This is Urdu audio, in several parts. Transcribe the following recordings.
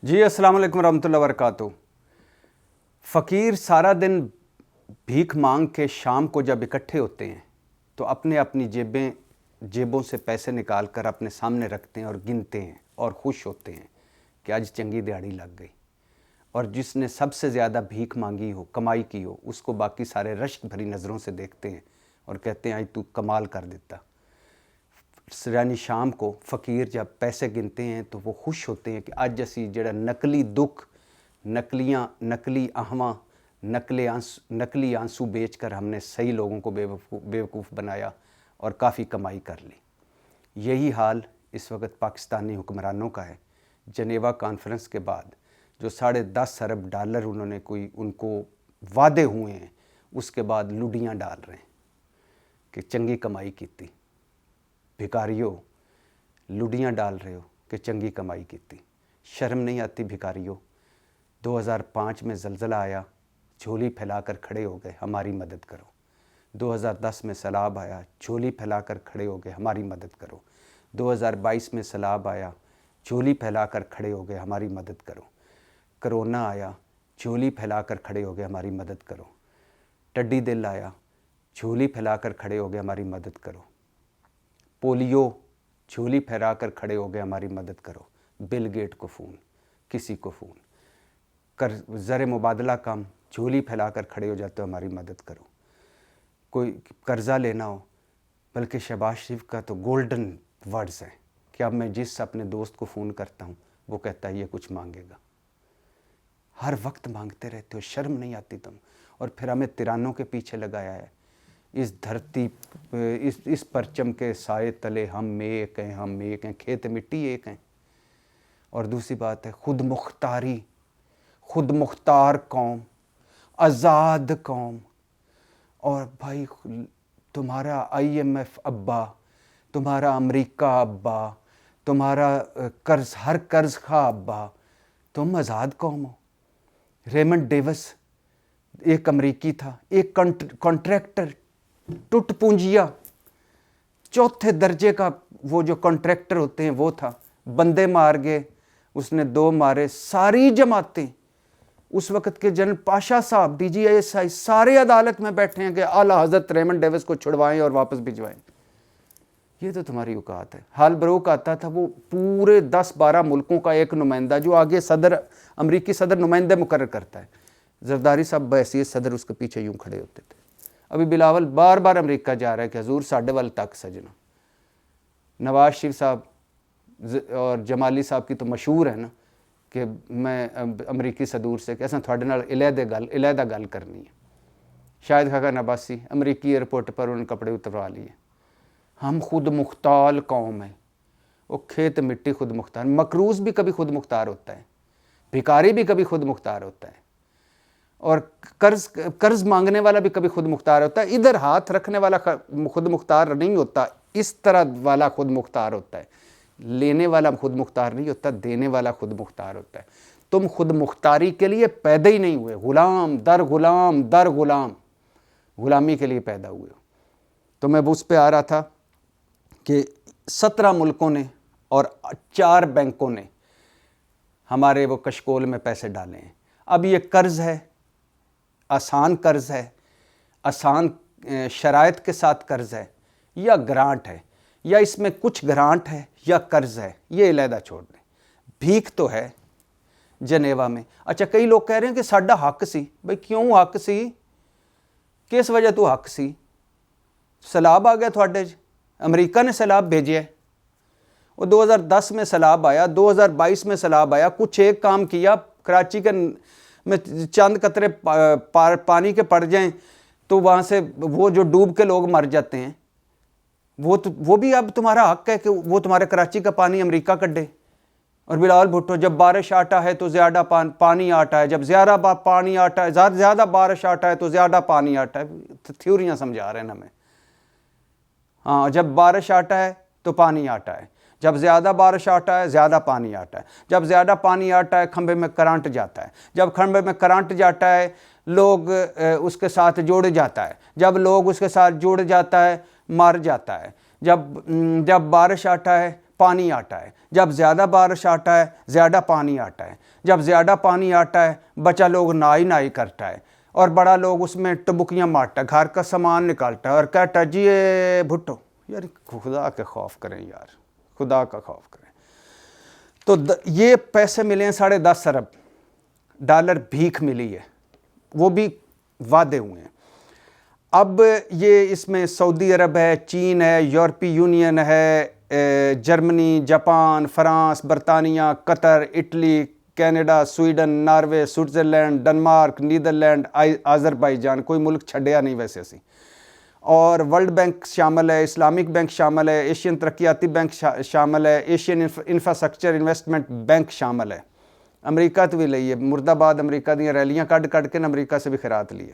جی السلام علیکم ورحمۃ اللہ وبرکاتہ۔ فقیر سارا دن بھیک مانگ کے شام کو جب اکٹھے ہوتے ہیں تو اپنی جیبوں سے پیسے نکال کر اپنے سامنے رکھتے ہیں اور گنتے ہیں اور خوش ہوتے ہیں کہ آج چنگی دیہڑی لگ گئی۔ اور جس نے سب سے زیادہ بھیک مانگی ہو، کمائی کی ہو، اس کو باقی سارے رشک بھری نظروں سے دیکھتے ہیں اور کہتے ہیں آج تو کمال کر دیتا۔ یعنی شام کو فقیر جب پیسے گنتے ہیں تو وہ خوش ہوتے ہیں کہ اج اسی جڑا نقلی دکھ، نقلی آہواں، نقلی آنسو بیچ کر ہم نے صحیح لوگوں کو بیوقوف بنایا اور کافی کمائی کر لی۔ یہی حال اس وقت پاکستانی حکمرانوں کا ہے۔ جنیوا کانفرنس کے بعد جو $10.5 ارب انہوں نے ان کو وعدے ہوئے ہیں، اس کے بعد لڈیاں ڈال رہے ہیں کہ چنگی کمائی کیتی۔ بھکاریوں لڈیاں ڈال رہے ہو کہ چنگی کمائی کیتی۔ شرم نہیں آتی بھکاریوں؟ 2005 میں زلزلہ آیا، جھولی پھیلا کر کھڑے ہو گئے ہماری مدد کرو۔ 2010 میں سیلاب آیا، جھولی پھیلا کر کھڑے ہو گئے ہماری مدد کرو۔ 2022 میں سیلاب آیا، جھولی پھیلا کر کھڑے ہو گئے ہماری مدد کرو۔ کرونا آیا، جھولی پھیلا کر کھڑے ہو گئے ہماری مدد کرو۔ ٹڈی دل آیا، جھولی پھیلا کر کھڑے ہو گئے ہماری مدد کرو۔ پولیو، جھولی پھیلا کر کھڑے ہو گئے ہماری مدد کرو۔ بل گیٹ کو فون، کسی کو فون۔ زر مبادلہ کم، جھولی پھیلا کر کھڑے ہو جاتے ہو ہماری مدد کرو۔ کوئی قرضہ لینا ہو، بلکہ شہباز شریف کا تو گولڈن ورڈز ہیں کہ اب میں جس اپنے دوست کو فون کرتا ہوں وہ کہتا ہے یہ کچھ مانگے گا۔ ہر وقت مانگتے رہتے ہو، شرم نہیں آتی تم؟ اور پھر ہمیں ترانوں کے پیچھے لگایا ہے۔ اس دھرتی، اس پرچم کے سائے تلے ہم ایک ہیں، ہم ایک ہیں، کھیت مٹی ایک ہیں۔ اور دوسری بات ہے خود مختاری، خود مختار قوم، آزاد قوم۔ اور بھائی تمہارا IMF ابا، تمہارا امریکہ ابا، تمہارا ہر قرض خواہ ابا، تم آزاد قوم ہو۔ ریمنڈ ڈیوس ایک امریکی تھا، ایک کانٹریکٹر، ٹوٹ پونجیا، چوتھے درجے کا وہ جو کانٹریکٹر ہوتے ہیں وہ تھا، بندے مار گئے، اس نے 2 مارے، ساری جماعتیں، اس وقت کے جنرل پاشا صاحب، DGI سارے عدالت میں بیٹھے ہیں کہ اعلیٰ حضرت ریمنڈ ڈیوس کو چھڑوائیں اور واپس بھجوائیں۔ یہ تو تمہاری اوقات ہے۔ حال بروک آتا تھا، وہ پورے 10-12 ملکوں کا ایک نمائندہ جو آگے امریکی صدر نمائندے مقرر کرتا ہے، زرداری صاحب بحیثیت صدر اس کے پیچھے یوں کھڑے ہوتے تھے۔ ابھی بلاول بار بار امریکہ جا رہا ہے کہ حضور ساڈے وال تک سجنا۔ نواز شریف صاحب اور جمالی صاحب کی تو مشہور ہے نا کہ میں امریکی صدور سے کہ اساں تھوڑے نال علیحدہ گل کرنی ہے۔ شاہد خاقان عباسی امریکی ایئرپورٹ پر انہوں نے کپڑے اتروا لیے۔ ہم خود مختال قوم ہیں۔ وہ کھیت مٹی خود مختار، مقروض بھی کبھی خود مختار ہوتا ہے، بھکاری بھی کبھی خود مختار ہوتا ہے، اور قرض مانگنے والا بھی کبھی خود مختار ہوتا ہے۔ ادھر ہاتھ رکھنے والا خود مختار نہیں ہوتا، اس طرح والا خود مختار ہوتا ہے۔ لینے والا خود مختار نہیں ہوتا، دینے والا خود مختار ہوتا ہے۔ تم خود مختاری کے لیے پیدا ہی نہیں ہوئے، غلام در غلام، غلامی کے لیے پیدا ہوئے ہو۔ تو میں اس پہ آ رہا تھا کہ 17 ملکوں نے اور 4 بینکوں نے ہمارے وہ کشکول میں پیسے ڈالے ہیں۔ اب یہ قرض ہے، آسان قرض ہے، آسان شرائط کے ساتھ قرض ہے، یا گرانٹ ہے، یا اس میں کچھ گرانٹ ہے یا قرض ہے، یہ علیحدہ چھوڑ دیں۔ بھیک تو ہے جنیوا میں۔ اچھا کئی لوگ کہہ رہے ہیں کہ ساڈا حق سی۔ بھئی کیوں حق سی؟ کس وجہ تو حق سی؟ سیلاب آ گیا تھوڑے، امریکہ نے سیلاب بھیجے ہے۔ وہ 2010 میں سیلاب آیا، 2022 میں سیلاب آیا، کچھ ایک کام کیا، کراچی کے میں چند قطرے پانی کے پڑ جائیں تو وہاں سے وہ جو ڈوب کے لوگ مر جاتے ہیں، وہ بھی اب تمہارا حق ہے کہ وہ تمہارے کراچی کا پانی امریکہ کڈے۔ اور بلاول بھٹو جب بارش آٹا ہے تو زیادہ پانی آٹا ہے، جب زیادہ پانی آٹا ہے، زیادہ بارش آٹا ہے تو زیادہ پانی آٹا ہے۔ تھیوریاں سمجھا رہے ہیں ہمیں۔ ہاں، جب بارش آٹا ہے تو پانی آٹا ہے، جب زیادہ بارش آتا ہے زیادہ پانی آتا ہے، جب زیادہ پانی آتا ہے کھمبے میں کرنٹ جاتا ہے، جب کھمبے میں کرنٹ جاتا ہے لوگ اس کے ساتھ جڑ جاتا ہے، جب لوگ اس کے ساتھ جڑ جاتا ہے مر جاتا ہے، جب بارش آتا ہے پانی آتا ہے، جب زیادہ بارش آتا ہے زیادہ پانی آتا ہے، جب زیادہ پانی آتا ہے بچہ لوگ نائی نائی کرتا ہے اور بڑا لوگ اس میں ٹبکیاں مارتا ہے، گھر کا سامان نکالتا ہے اور کہتا ہے جی یہ بھٹو۔ یار خدا کے خوف کریں یار، خدا کا خوف کریں۔ تو یہ پیسے ملے ہیں $10.5 ارب ڈالر بھیک ملی ہے، وہ بھی وعدے ہوئے ہیں۔ اب یہ اس میں سعودی عرب ہے، چین ہے، یورپی یونین ہے، جرمنی، جاپان، فرانس، برطانیہ، Qatar, Italy, Canada, Sweden, Norway, Switzerland, Denmark, Netherland, Azerbaijan, کوئی ملک چھڈیا نہیں ویسے اسی، اور ورلڈ بینک شامل ہے، اسلامک بینک شامل ہے، ایشین ترقیاتی بینک شامل ہے، ایشین انفراسٹرکچر انویسٹمنٹ بینک شامل ہے۔ امریکہ تو بھی لئیے، مرد آباد امریکہ دیا ریلیاں کٹ کے امریکہ سے بھی خیرات لیے۔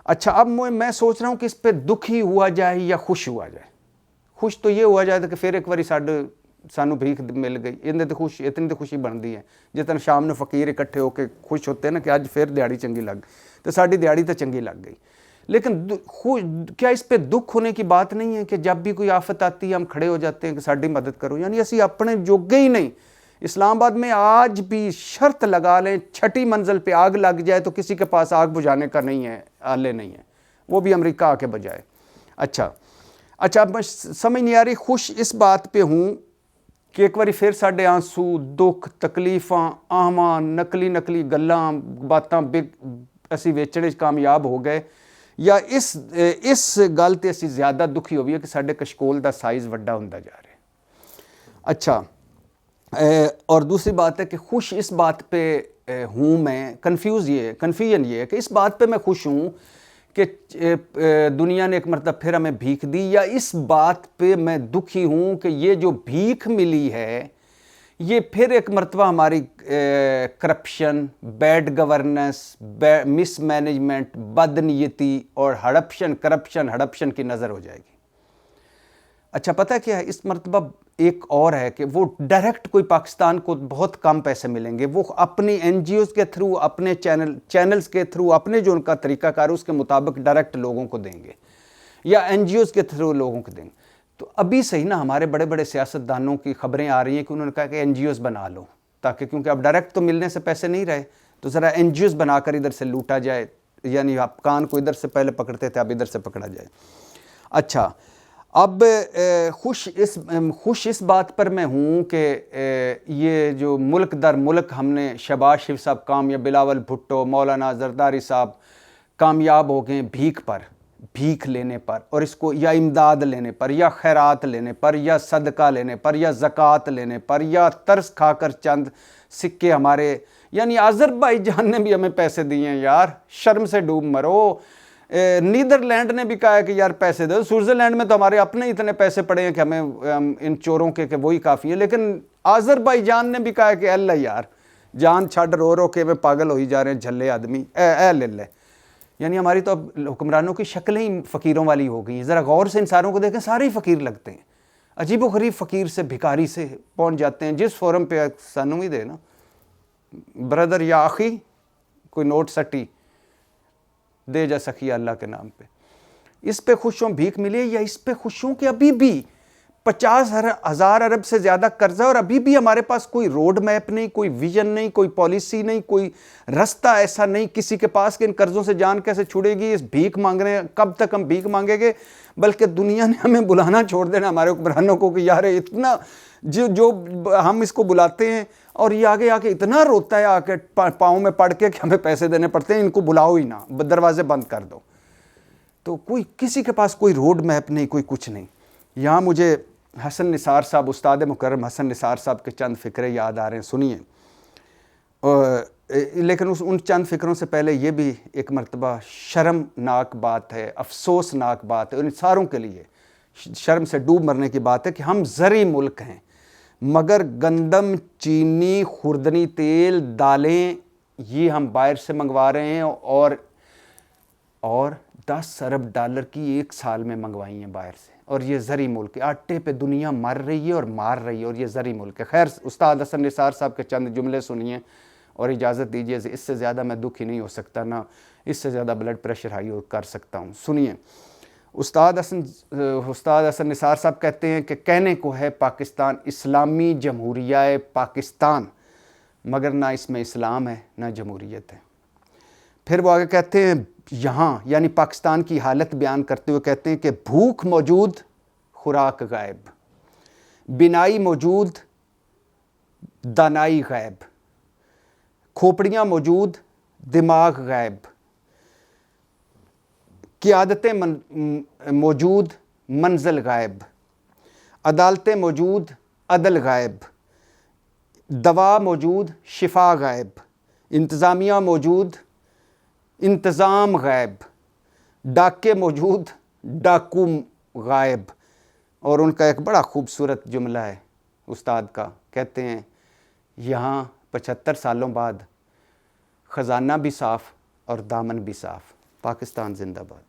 اچھا اب میں سوچ رہا ہوں کہ اس پہ دکھی ہوا جائے یا خوش ہوا جائے۔ خوش تو یہ ہوا جائے کہ پھر ایک باری سانو بھیک مل گئی، اتنی تو خوشی بنتی ہے جتنا شام نے فقیر اکٹھے ہو کے خوش ہوتے ہیں نا کہ آج پھر دیہڑی چنگی لگ گئی، تو ساری دیہڑی تو چنگی لگ گئی۔ لیکن کیا اس پہ دکھ ہونے کی بات نہیں ہے کہ جب بھی کوئی آفت آتی ہے ہم کھڑے ہو جاتے ہیں کہ ساڈی مدد کرو؟ یعنی اسی اپنے جوگے ہی نہیں۔ اسلام آباد میں آج بھی شرط لگا لیں 6ٹی منزل پہ آگ لگ جائے تو کسی کے پاس آگ بجھانے کا نہیں ہے، آلے نہیں ہے، وہ بھی امریکہ آ کے بجائے۔ اچھا اب میں سمجھ نہیں آ رہی، خوش اس بات پہ ہوں کہ ایک باری پھر ساڈے آنسو، دکھ، تکلیفاں، آہماں، نقلی گلاں باتاں اسی ویچنے کامیاب ہو گئے، یا اس گل تے اسی زیادہ دکھی ہوئی ہے کہ ساڈے کشکول دا سائز وڈا ہوندا جا رہا ہے۔ اچھا اور دوسری بات ہے کہ خوش اس بات پہ ہوں میں، کنفیوژن یہ ہے کہ اس بات پہ میں خوش ہوں کہ دنیا نے ایک مرتبہ پھر ہمیں بھیک دی، یا اس بات پہ میں دکھی ہوں کہ یہ جو بھیک ملی ہے یہ پھر ایک مرتبہ ہماری کرپشن، بیڈ گورننس، مس مینجمنٹ، بدنیتی اور ہڑپشن کی نظر ہو جائے گی۔ اچھا پتہ کیا ہے، اس مرتبہ ایک اور ہے کہ وہ ڈائریکٹ کوئی پاکستان کو بہت کم پیسے ملیں گے، وہ اپنی این جی اوز کے تھرو، اپنے چینلز کے تھرو، اپنے جو ان کا طریقہ کار اس کے مطابق ڈائریکٹ لوگوں کو دیں گے، یا این جی اوز کے تھرو لوگوں کو دیں گے۔ تو ابھی صحیح نا، ہمارے بڑے بڑے سیاستدانوں کی خبریں آ رہی ہیں کہ انہوں نے کہا کہ این جی اوز بنا لو، تاکہ کیونکہ اب ڈائریکٹ تو ملنے سے پیسے نہیں رہے، تو ذرا این جی اوز بنا کر ادھر سے لوٹا جائے، یعنی آپ کان کو ادھر سے پہلے پکڑتے تھے اب ادھر سے پکڑا جائے۔ اچھا اب خوش اس بات پر میں ہوں کہ یہ جو ملک در ملک ہم نے شہباز شریف صاحب کامیاب، بلاول بھٹو، مولانا زرداری صاحب کامیاب ہو گئے بھیک لینے پر، اور اس کو یا امداد لینے پر، یا خیرات لینے پر، یا صدقہ لینے پر، یا زکوٰۃ لینے پر، یا ترس کھا کر چند سکے ہمارے، یعنی آذربائیجان نے بھی ہمیں پیسے دیے ہیں یار، شرم سے ڈوب مرو۔ نیدرلینڈ نے بھی کہا ہے کہ یار پیسے دو، سوئٹزرلینڈ میں تو ہمارے اپنے اتنے پیسے پڑے ہیں کہ ہمیں ان چوروں کے کہ وہی کافی ہے، لیکن آذربائیجان نے بھی کہا ہے کہ اللہ یار جان چھڑ رو کے میں پاگل ہوئی جا رہے ہیں جھلے آدمی، اے لے لے۔ یعنی ہماری تو اب حکمرانوں کی شکلیں ہی فقیروں والی ہو گئی ہیں، ذرا غور سے ان ساروں کو دیکھیں، سارے ہی فقیر لگتے ہیں، عجیب و غریب فقیر سے بھکاری سے پہنچ جاتے ہیں۔ جس فورم پہ سانوں ہی دے نا بردر یا آخی کوئی نوٹ سٹی دے جا سکھی اللہ کے نام پہ، اس پہ خوش ہوں بھیک ملی، یا اس پہ خوش ہوں کہ ابھی بھی 50,000 ارب سے زیادہ قرضہ اور ابھی بھی ہمارے پاس کوئی روڈ میپ نہیں، کوئی ویژن نہیں، کوئی پالیسی نہیں، کوئی رستہ ایسا نہیں کسی کے پاس کہ ان قرضوں سے جان کیسے چھڑے گی، اس بھیک مانگنے کب تک ہم بھیک مانگیں گے؟ بلکہ دنیا نے ہمیں بلانا چھوڑ دینا ہمارے حکمرانوں کو کہ یار اتنا جو ہم اس کو بلاتے ہیں اور یہ آگے آ کے اتنا روتا ہے آ کے پاؤں میں پڑ کے کہ ہمیں پیسے دینے پڑتے ہیں، ان کو بلاؤ ہی نہ، دروازے بند کر دو۔ تو کوئی کسی کے پاس کوئی روڈ میپ نہیں، کوئی کچھ نہیں۔ یہاں مجھے حسن نثار صاحب، استاد مکرم حسن نثار صاحب کے چند فقرے یاد آ رہے ہیں، سنیے۔ لیکن ان چند فکروں سے پہلے یہ بھی ایک مرتبہ شرمناک بات ہے، افسوسناک بات ہے، ان ساروں کے لیے شرم سے ڈوب مرنے کی بات ہے کہ ہم زرعی ملک ہیں، مگر گندم، چینی، خوردنی تیل، دالیں یہ ہم باہر سے منگوا رہے ہیں، اور 10 ارب ڈالر کی ایک سال میں منگوائی ہیں باہر سے، اور یہ زرعی ملک ہے۔ آٹے پہ دنیا مر رہی ہے اور مار رہی ہے، اور یہ زرعی ملک ہے۔ خیر استاد حسن نثار صاحب کے چند جملے سنیے اور اجازت دیجیے، اس سے زیادہ میں دکھی نہیں ہو سکتا، نہ اس سے زیادہ بلڈ پریشر ہائی کر سکتا ہوں۔ سنیے، استاد حسن نثار صاحب کہتے ہیں کہ کہنے کو ہے پاکستان اسلامی جمہوریہ پاکستان، مگر نہ اس میں اسلام ہے نہ جمہوریت ہے۔ پھر وہ آگے کہتے ہیں یہاں یعنی پاکستان کی حالت بیان کرتے ہوئے کہتے ہیں کہ بھوک موجود خوراک غائب، بینائی موجود دانائی غائب، کھوپڑیاں موجود دماغ غائب، قیادتیں موجود منزل غائب، عدالتیں موجود عدل غائب، دوا موجود شفا غائب، انتظامیہ موجود انتظام غائب، ڈاکے موجود ڈاکو غائب۔ اور ان کا ایک بڑا خوبصورت جملہ ہے استاد کا، کہتے ہیں یہاں 75 سالوں بعد خزانہ بھی صاف اور دامن بھی صاف۔ پاکستان زندہ باد۔